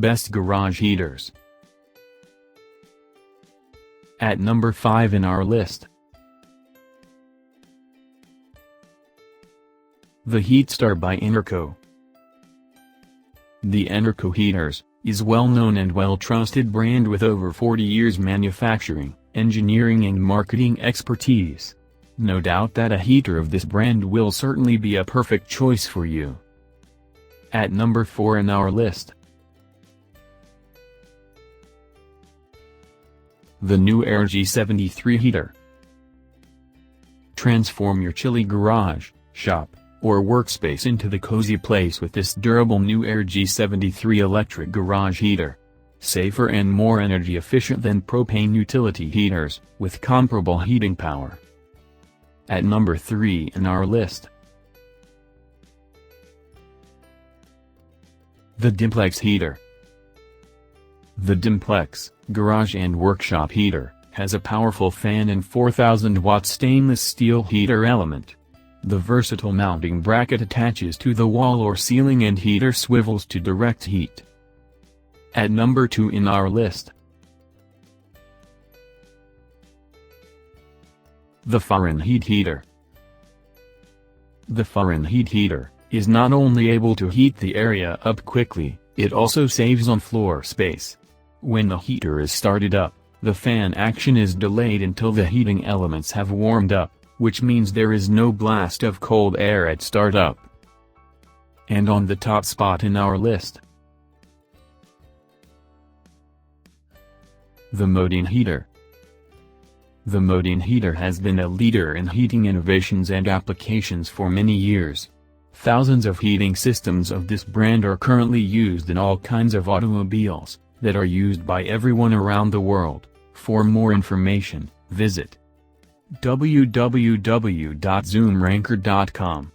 Best Garage Heaters. At number 5 in our list, the Heatstar by Enerco. The Enerco Heaters is well-known and well-trusted brand with over 40 years manufacturing, engineering and marketing expertise. No doubt that a heater of this brand will certainly be a perfect choice for you. At number 4 in our list, the NewAir G73 Heater. Transform your chilly garage, shop, or workspace into the cozy place with this durable NewAir G73 electric garage heater. Safer and more energy efficient than propane utility heaters, with comparable heating power. At number 3 in our list, the Dimplex Heater. The Dimplex Garage and Workshop Heater has a powerful fan and 4,000-watt stainless steel heater element. The versatile mounting bracket attaches to the wall or ceiling and heater swivels to direct heat. At number 2 in our list, the Fahrenheat Heater. The Fahrenheat Heater is not only able to heat the area up quickly, it also saves on floor space. When the heater is started up, the fan action is delayed until the heating elements have warmed up, which means there is no blast of cold air at startup. And on the top spot in our list, the Modine Heater. The Modine Heater has been a leader in heating innovations and applications for many years. Thousands of heating systems of this brand are currently used in all kinds of automobiles, that are used by everyone around the world. For more information, visit www.zoomranker.com.